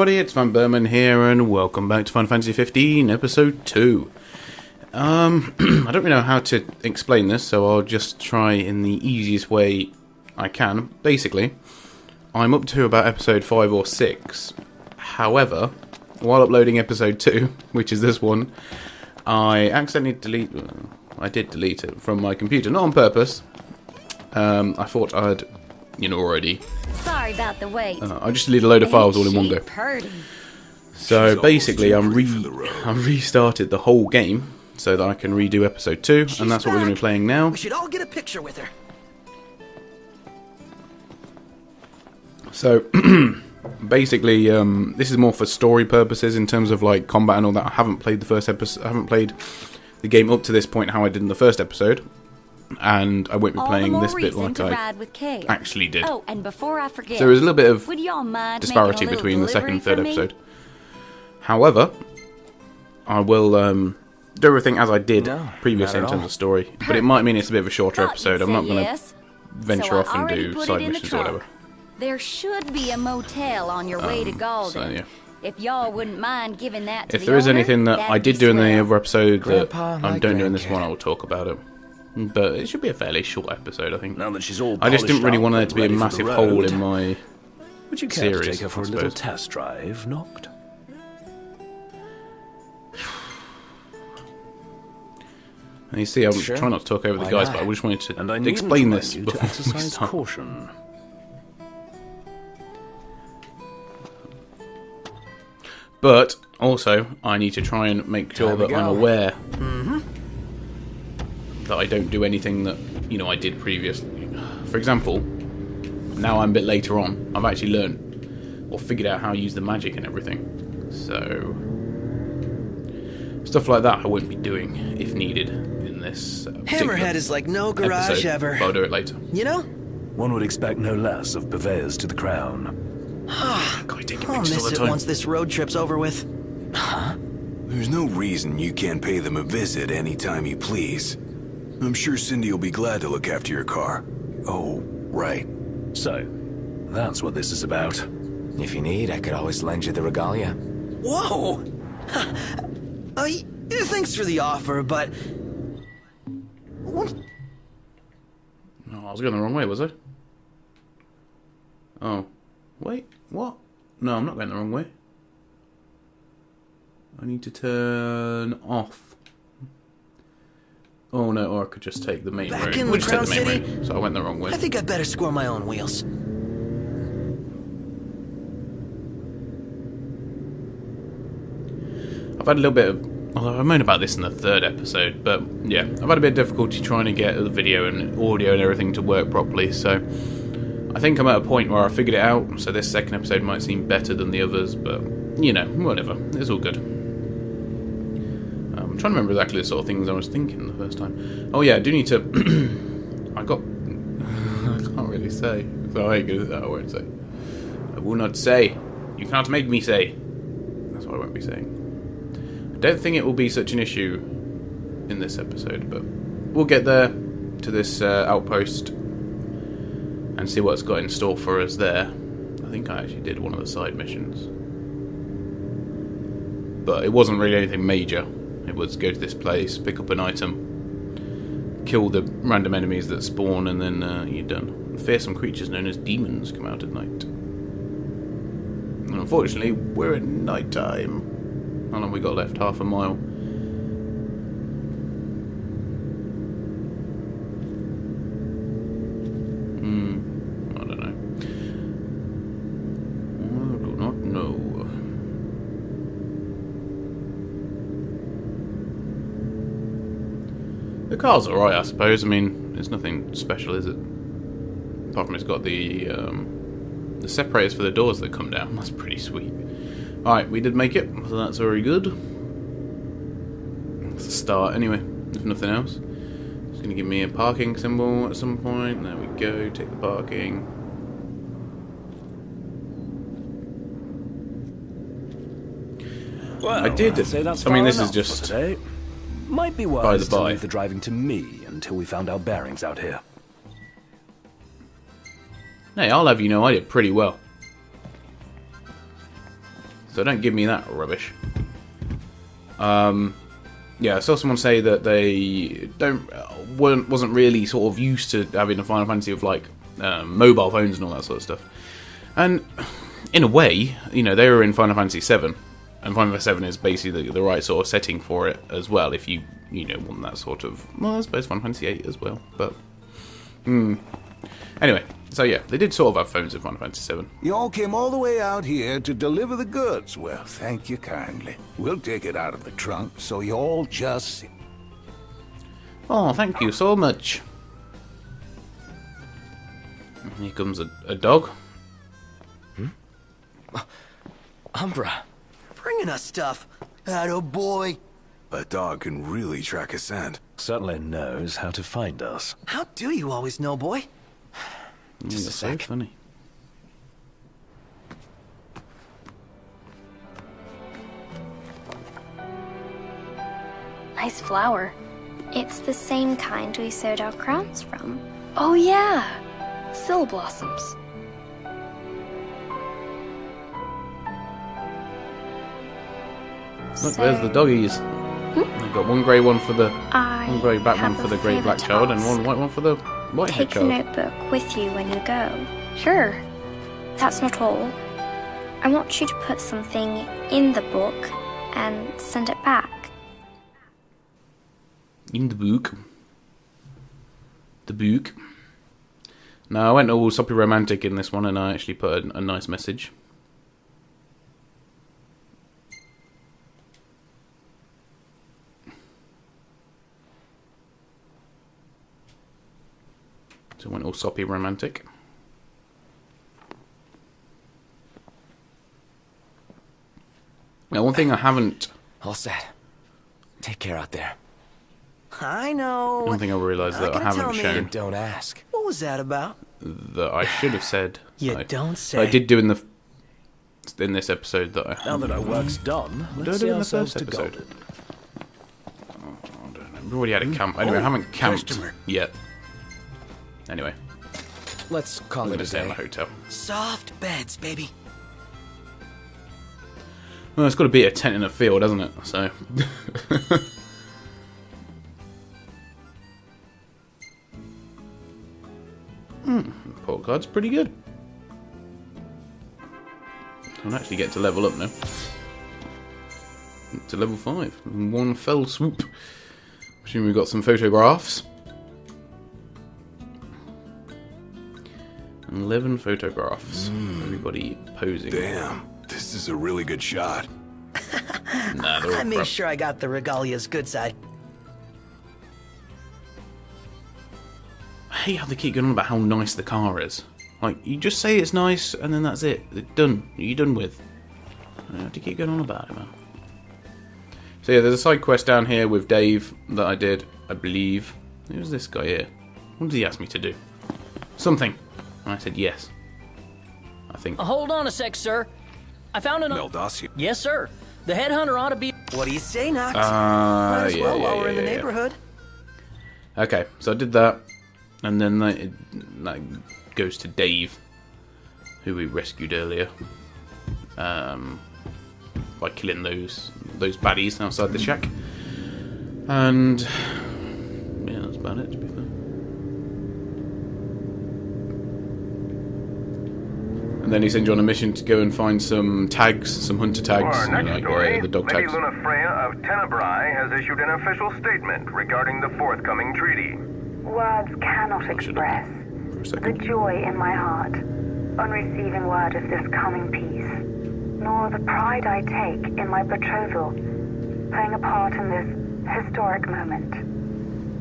everybody, it's vanburman here, and welcome back to Final Fantasy 15, Episode 2. I don't really know how to explain this, so I'll just try in the easiest way I can. Basically, I'm up to about Episode 5 or 6. However, while uploading Episode 2, which is this one, I accidentally I did delete it from my computer, not on purpose. I thought I'd, already. Sorry about the wait. I just deleted a load of files all in one go. So basically, I restarted the whole game so that I can redo Episode 2, and that's what we're going to be playing now. We should all get a picture with her. So basically, this is more for story purposes in terms of like combat and all that. I haven't played the first episode. I haven't played the game up to this point how I did in the first episode. And I won't be playing this bit like I actually did. Oh, and before I forget, so there is a little bit of disparity between the second and third episode. However, I will do everything as I did previously in terms of story, but it might mean it's a bit of a shorter episode. I'm not going to venture off and do side missions or whatever. There should be a motel on your way to Golden. So, yeah. If y'all wouldn't mind giving that to if there is owner, anything that I did do in the other episode Grandpa, that I don't do in this one, I will talk about it. But it should be a fairly short episode, I think. Now that she's all I just didn't really want there up to be a and ready for massive the hole road, in my would you care series, to take her for I a little suppose. test drive, Noct? And you see, I'm Sure. trying not to talk over the Why guys, not? but I just wanted And I to needn't explain remind this you before to we exercise start. caution. But also, I need to try and make sure Time to that I'm go. aware that I don't do anything that I did previously. For example, now I'm a bit later on, I've actually learned or figured out how to use the magic and everything. So stuff like that I won't be doing if needed in this. Hammerhead is like no garage episode, ever. but I'll do it later. You know? One would expect no less of purveyors to the crown. God, I take I'll pictures all miss the it time. once this road trip's over with. There's no reason you can't pay them a visit anytime you please. I'm sure Cindy will be glad to look after your car. Oh, right. So, that's what this is about. If you need, I could always lend you the regalia. Whoa! Thanks for the offer, but... What? No, I was going the wrong way, was I? Oh. Wait, what? No, I'm not going the wrong way. I need to turn off. Oh no, or I could just take the main Back road. in We'll the just take the Crown main City? road. So I went the wrong way. I think I better score my own wheels. I've had a little bit of... Although I moaned about this in the third episode, but yeah, I've had a bit of difficulty trying to get the video and audio and everything to work properly, so I think I'm at a point where I figured it out, so this second episode might seem better than the others, but, whatever. It's all good. I'm trying to remember exactly the sort of things I was thinking the first time. Oh yeah, I do need to... I can't really say, so I won't say. I will not say. You can't make me say. That's what I won't be saying. I don't think it will be such an issue in this episode, but we'll get there to this outpost and see what's got in store for us there. I think I actually did one of the side missions, but it wasn't really anything major. It was go to this place, pick up an item, kill the random enemies that spawn, and then you're done. Fearsome creatures known as demons come out at night. And unfortunately, we're at night time. How long we got left? Half a mile. I don't know. I do not know. The car's alright, I suppose. I mean, it's nothing special, is it? Apart from it's got the separators for the doors that come down. That's pretty sweet. Alright, we did make it, so that's very good. That's a start anyway, if nothing else. It's going to give me a parking symbol at some point. There we go, take the parking. Well, I did. I'd say that's I mean, far this is enough just for today. Might be by wise the to by. leave the driving to me until we found our bearings out here. Hey, I'll have you know I did pretty well. So don't give me that rubbish. Yeah, I saw someone say that they wasn't really sort of used to having a Final Fantasy with like mobile phones and all that sort of stuff. And in a way, you know, they were in Final Fantasy 7, and Final Fantasy 7 is basically the right sort of setting for it as well. If you want that sort of, well, I suppose Final Fantasy 8 as well, but anyway. So yeah, they did sort of have phones in Final Fantasy 7. You all came all the way out here to deliver the goods. Well, thank you kindly. We'll take it out of the trunk, so you all just sit. Oh, thank you so much. Here comes a dog. Umbra. Bringing us stuff. Atta boy. A dog can really track a scent. Certainly knows how to find us. How do you always know, boy? Just a sec. So funny. Nice flower. It's the same kind we sewed our crowns from. Oh yeah, Syl blossoms. Look, there's the doggies. They've got one grey one for the one grey black one for the grey black child, and one white one for the white-haired child. Take the notebook with you when you go. Sure. That's not all. I want you to put something in the book and send it back. In the book. The book. No, I went all soppy romantic in this one, and I actually put a nice message. So I went all soppy romantic. Now, one thing I haven't... All set. Take care out there. I know. One thing I realised that I haven't shown... Don't ask. What was that about? That I should have said... Don't say. I did do in this episode that I... Now that our work's done, Did I let's do see in the ourselves first to episode? golden. I don't know. We've already had a camp. Anyway, I haven't camped customer. yet. Anyway, Let's call I'm it going a to stay in day. the hotel. Soft beds, baby. Well, it's got to be a tent in a field, hasn't it? So... Port card's pretty good. I'll actually get to level up now. To level 5. In one fell swoop. Assuming we've got some photographs. 11 photographs. Everybody posing. Damn, this is a really good shot. Nah, they're all I made crap. sure I got the regalia's good side. I hate how they keep going on about how nice the car is. Like, you just say it's nice, and then that's it. It's done. You're done with. You don't have to keep going on about it, man. So yeah, there's a side quest down here with Dave that I did, I believe. Who's this guy here? What did he ask me to do? Something. And I said yes. I think. Hold on a sec, sir. I found an... Meldacia. Yes, sir. The headhunter ought to be... What do you say, Nox? Might as well while we're in the neighborhood. Okay, so I did that, and then that goes to Dave, who we rescued earlier, by killing those baddies outside the shack. And yeah, that's about it, to be fair. And then he sends you on a mission to go and find some tags, some hunter tags, Our next like story, the dog Lady tags. Luna Freya of Tenebrae has issued an official statement regarding the forthcoming treaty. Words cannot express the joy in my heart on receiving word of this coming peace, nor the pride I take in my betrothal playing a part in this historic moment.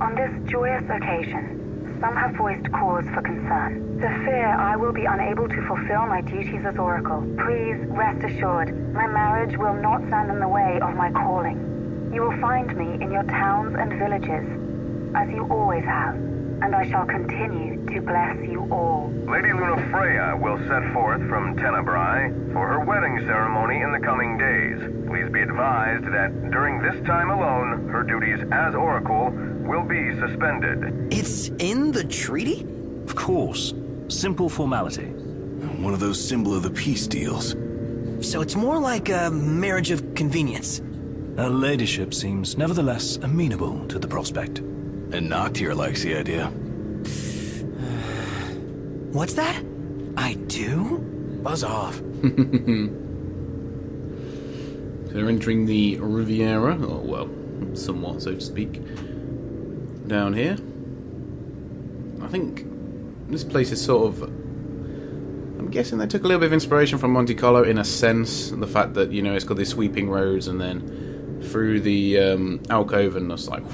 On this joyous occasion, some have voiced cause for concern. The fear I will be unable to fulfill my duties as Oracle. Please rest assured, my marriage will not stand in the way of my calling. You will find me in your towns and villages, as you always have, and I shall continue to bless you all. Lady Luna Freya will set forth from Tenebrae for her wedding ceremony in the coming days. Please be advised that during this time alone, her duties as Oracle will be suspended. It's in the treaty? Of course. Simple formality. One of those symbol of the peace deals. So it's more like a marriage of convenience. Her ladyship seems nevertheless amenable to the prospect. And Noct here likes the idea. What's that? I do? Buzz off. So they're entering the Riviera, or well, somewhat, so to speak, down here. I think this place is sort of... I'm guessing they took a little bit of inspiration from Monte Carlo in a sense. The fact that, you know, it's got these sweeping roads and then through the alcove and it's like...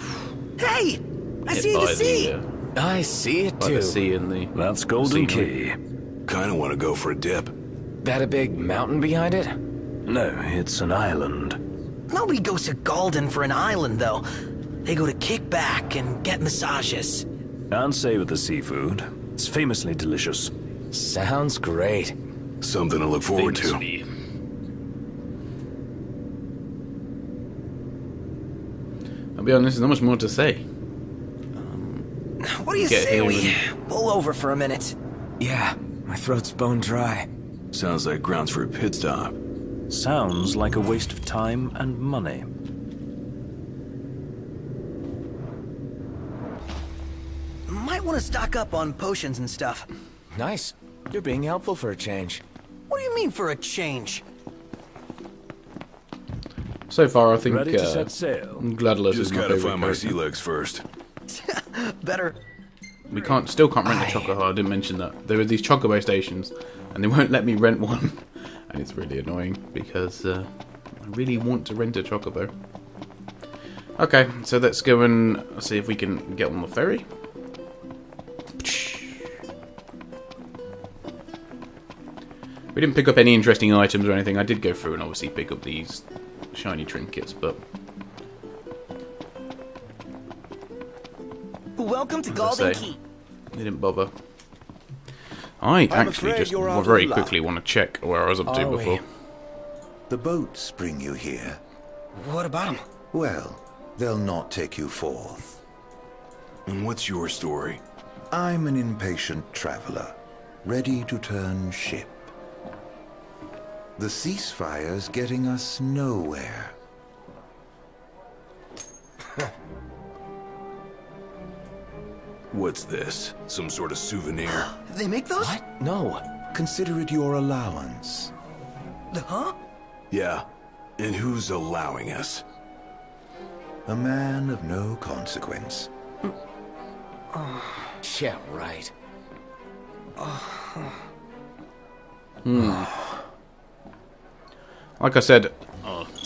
Hey! I see the sea! I see it too. The sea and the... That's Golden Key. Kinda wanna go for a dip. That a big mountain behind it? No, it's an island. Nobody goes to Golden for an island, though. They go to kick back and get massages. And savor the seafood. It's famously delicious. Sounds great. Something to look forward to. I'll be honest, there's not much more to say. What do you say we pull over for a minute? Yeah, my throat's bone dry. Sounds like grounds for a pit stop. Sounds like a waste of time and money. Might want to stock up on potions and stuff. Nice. You're being helpful for a change. What do you mean for a change? So far, I think Ready to set sail. Gladless is Just my gotta favorite find my character. sea legs first. Better. We still can't rent a chocobo. I didn't mention that. There were these chocobo stations, and they won't let me rent one. And it's really annoying, because I really want to rent a chocobo. Okay, so let's go and see if we can get on the ferry. We didn't pick up any interesting items or anything. I did go through and obviously pick up these shiny trinkets, but... Welcome to Golden Key. They didn't bother. I actually just very quickly want to check where I was up to before. The boats bring you here. What about them? Well, they'll not take you forth. And what's your story? I'm an impatient traveler, ready to turn ship. The ceasefire's getting us nowhere. What's this? Some sort of souvenir? They make those? What? No. Consider it your allowance. Huh? Yeah. And who's allowing us? A man of no consequence. Yeah, right. Like I said,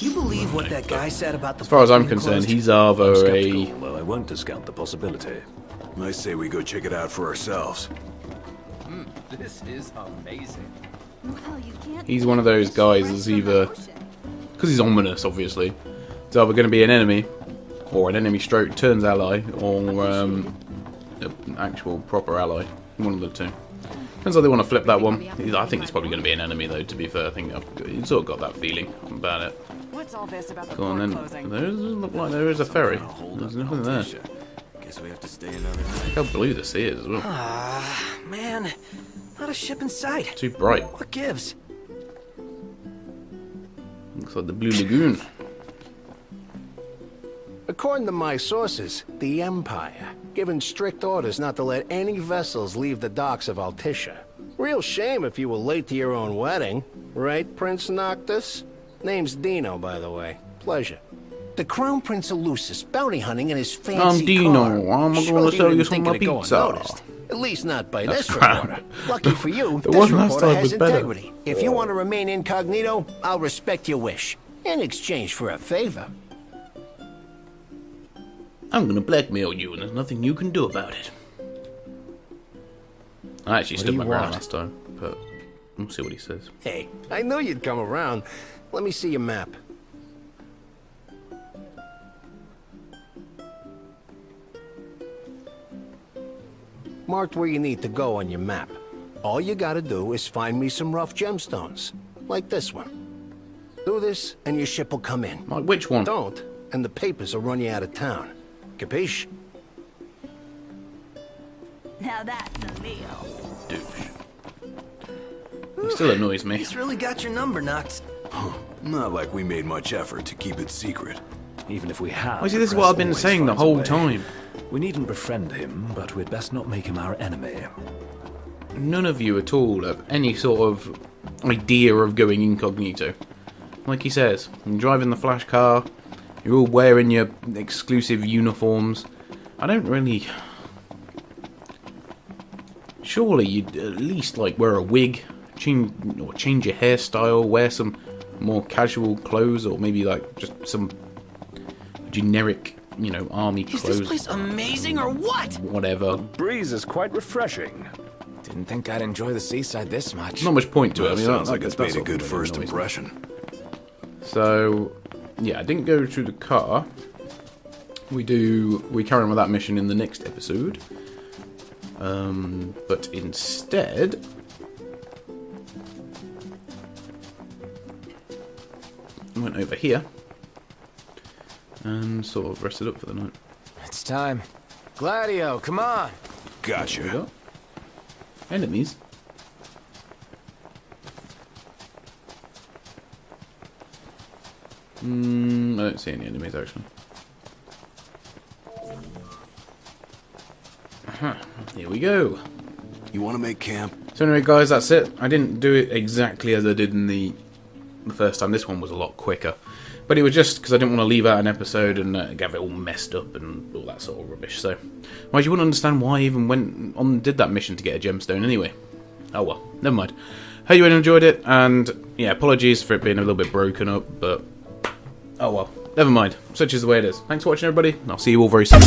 You believe what that guy said about the... as far as I'm concerned, he's either a... Well, I won't discount the possibility. I say we go check it out for ourselves. This is amazing. Well, you can't He's one of those guys that's either... Because he's ominous, obviously. It's either going to be an enemy, or an enemy stroke turns ally, or an actual proper ally. One of the two. Depends how they want to flip that one. I think it's probably going to be an enemy, though, to be fair. I think I've sort of got that feeling about it. What's all this about the Go on then. There doesn't look like there is a ferry. There's nothing there. Guess we have to stay another night. Look how blue the sea is as well. Man, not a ship in sight. Too bright. What gives? Looks like the Blue Lagoon. According to my sources, the Empire given strict orders not to let any vessels leave the docks of Altissia. Real shame if you were late to your own wedding. Right, Prince Noctis? Name's Dino, by the way. Pleasure. The Crown Prince of Lucis, bounty hunting in his fancy I'm Dino. car. I'm going to sell you some of my pizza. At least not by That's this Crown. reporter. Lucky for you, The this one last reporter time has was better. integrity. If you want to remain incognito, I'll respect your wish. In exchange for a favor. I'm going to blackmail you, and there's nothing you can do about it. I actually stood my ground last time, but we'll see what he says. Hey, I knew you'd come around. Let me see your map. Marked where you need to go on your map. All you gotta do is find me some rough gemstones, like this one. Do this, and your ship will come in. Like which one? Don't, and the papers will run you out of town. Capiche? Now that's a meal. Douche. He still annoys me. He's really got your number, Noct. Not like we made much effort to keep it secret. Even if we have... Well, see, this is what I've been saying the whole time. We needn't befriend him, but we'd best not make him our enemy. None of you at all have any sort of idea of going incognito. Like he says, you're driving the flash car, you're all wearing your exclusive uniforms. I don't really... Surely you'd at least like wear a wig, change your hairstyle, wear some more casual clothes, or maybe like just some generic, you know, army clothes. Is this place amazing or what? Whatever. The breeze is quite refreshing. Didn't think I'd enjoy the seaside this much. Not much point to it. Well, I mean, sounds like it's made a what good really first annoys me. impression. So, yeah, I didn't go through the car. We carry on with that mission in the next episode. But instead, I went over here and sort of rested up for the night. It's time. Gladio, come on. Gotcha. Enemies. I don't see any enemies actually. Here we go. You want to make camp? So anyway, guys, that's it. I didn't do it exactly as I did in the first time. This one was a lot quicker. But it was just because I didn't want to leave out an episode and have it all messed up and all that sort of rubbish. So, well, you wouldn't understand why I even went on and did that mission to get a gemstone anyway. Oh well, never mind. Hope you enjoyed it, and yeah, apologies for it being a little bit broken up, but oh well, never mind. Such is the way it is. Thanks for watching, everybody, and I'll see you all very soon.